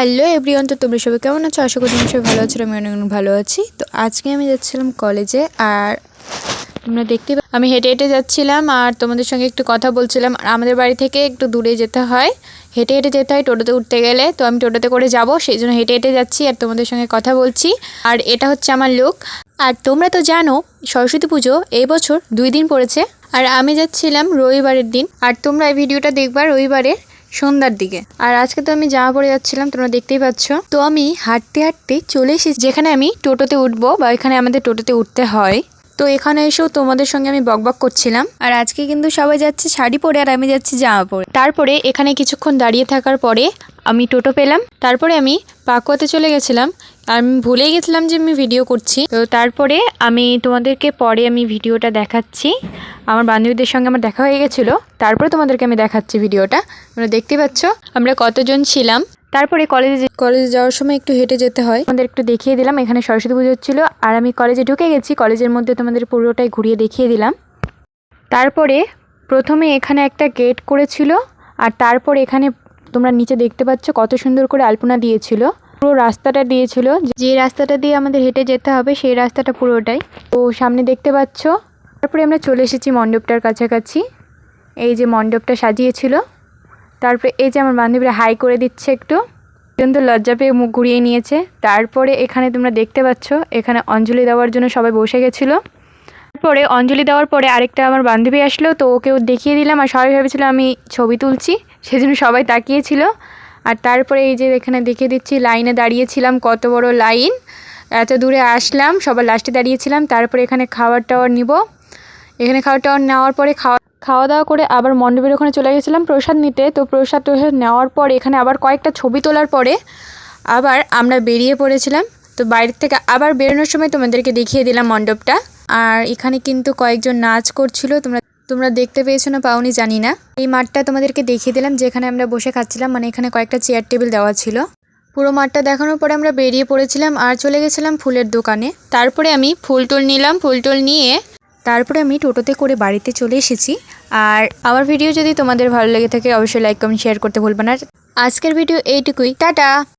Hello everyone, তো তোমরা সবাই কেমন আছো? আশা করি তোমরা সবাই ভালো আছো। আমি অনেক ভালো আছি। তো আজকে আমি যাচ্ছিলাম কলেজে, আর তোমরা দেখতে আমি হেঁটে হেঁটে যাচ্ছিলাম আর তোমাদের সঙ্গে একটু কথা বলছিলাম। আর আমাদের বাড়ি থেকে একটু দূরে যেতে হয়, হেঁটে হেঁটে যেতে হয় টোটোতে উঠতে গেলে। তো আমি টোটোতে করে যাব, সেই জন্য হেঁটে হেঁটে যাচ্ছি আর তোমাদের সঙ্গে কথা বলছি। আর এটা হচ্ছে আমার লুক। আর তোমরা তো জানো সরস্বতী পুজো এই বছর 2 দিন পড়েছে, আর আমি যাচ্ছিলাম রবিবারের দিন। আর তোমরা এই ভিডিওটা দেখবা রবিবারের সন্ধ্যার দিকে। আর আজকে তো আমি জামা পরে যাচ্ছিলাম, তোমরা দেখতেই পাচ্ছ। তো আমি হাঁটতে হাঁটতে চলে এসেছি যেখানে আমি টোটোতে উঠবো, বা এখানে আমাদের টোটোতে উঠতে হয়। তো এখানে এসেও তোমাদের সঙ্গে আমি বকবক করছিলাম। আর আজকে কিন্তু সবাই যাচ্ছে শাড়ি পরে, আর আমি যাচ্ছি জামা পরে। তারপরে এখানে কিছুক্ষণ দাঁড়িয়ে থাকার পরে আমি টোটো পেলাম। তারপরে আমি পাকুয়াতে চলে গেছিলাম। আমি ভুলেই গেছিলাম যে আমি ভিডিও করছি। তো তারপরে আমি তোমাদেরকে পরে আমি ভিডিওটা দেখাচ্ছি। আমার বান্ধবীদের সঙ্গে আমার দেখা হয়ে গেছিলো, তারপরে তোমাদেরকে আমি দেখাচ্ছি ভিডিওটা। তোমরা দেখতে পাচ্ছ আমরা কতজন ছিলাম। তারপরে কলেজে যাওয়ার সময় একটু হেঁটে যেতে হয়, আমাদের একটু দেখিয়ে দিলাম। এখানে সরস্বতী পুজো হচ্ছিলো আর আমি কলেজে ঢুকে গেছি। কলেজের মধ্যে তোমাদের পুরোটাই ঘুরিয়ে দেখিয়ে দিলাম। তারপরে প্রথমে এখানে একটা গেট করেছিল, আর তারপর এখানে তোমরা নিচে দেখতে পাচ্ছ কত সুন্দর করে আলপনা দিয়েছিল। পুরো রাস্তাটা দিয়েছিল, যে রাস্তাটা দিয়ে আমাদের হেঁটে যেতে হবে সেই রাস্তাটা পুরোটাই। তো সামনে দেখতে পাচ্ছ। তারপরে আমরা চলে এসেছি মণ্ডপটার কাছাকাছি। এই যে মণ্ডপটা সাজিয়েছিল। তারপরে এই যে আমার বান্ধবীরা হাই করে দিচ্ছে, একটু কিন্তু লজ্জা পেয়ে মুখ ঘুরিয়ে নিয়েছে। তারপরে এখানে তোমরা দেখতে পাচ্ছ এখানে অঞ্জলি দেওয়ার জন্য সবাই বসে গেছিলো। তারপরে অঞ্জলি দেওয়ার পরে আরেকটা আমার বান্ধবী আসলো, তো ওকেও দেখিয়ে দিলাম। আর সবাই ভেবেছিল আমি ছবি তুলছি, সেজন্য সবাই তাকিয়েছিল। আর তারপরে এই যে এখানে দেখিয়ে দিচ্ছি লাইনে দাঁড়িয়েছিলাম, কত বড় লাইন। এত দূরে আসলাম, সবার লাস্টে দাঁড়িয়েছিলাম। তারপরে এখানে খাবার টাওয়ার নিব। এখানে খাবার টাওয়ার নেওয়ার পরে খাওয়া দাওয়া করে আবার মণ্ডপের ওখানে চলে গেছিলাম প্রসাদ নিতে। তো প্রসাদ নেওয়ার পরে এখানে আবার কয়েকটা ছবি তোলার পরে আবার আমরা বেরিয়ে পড়েছিলাম। তো বাইরের থেকে আবার বেরোনোর সময় তোমাদেরকে দেখিয়ে দিলাম মণ্ডপটা। আর এখানে কিন্তু কয়েকজন নাচ করছিল, তোমরা দেখতে পেয়েছো না পাওনি জানি না। এই মাঠটা তোমাদেরকে দেখিয়ে দিলাম যেখানে আমরা বসে খাচ্ছিলাম, মানে এখানে কয়েকটা চেয়ার টেবিল দেওয়া ছিল। পুরো মাঠটা দেখানোর পরে আমরা বেরিয়ে পড়েছিলাম আর চলে গেছিলাম ফুলের দোকানে। তারপরে আমি ফুল টুল নিলাম, ফুল টুল নিয়ে তারপরে আমি টোটোতে করে বাড়িতে চলে এসেছি। আর আমার ভিডিও যদি তোমাদের ভালো লেগে থাকে অবশ্যই লাইক কমেন্ট শেয়ার করতে ভুলবে না। আজকের ভিডিও এইটুকুই, টাটা।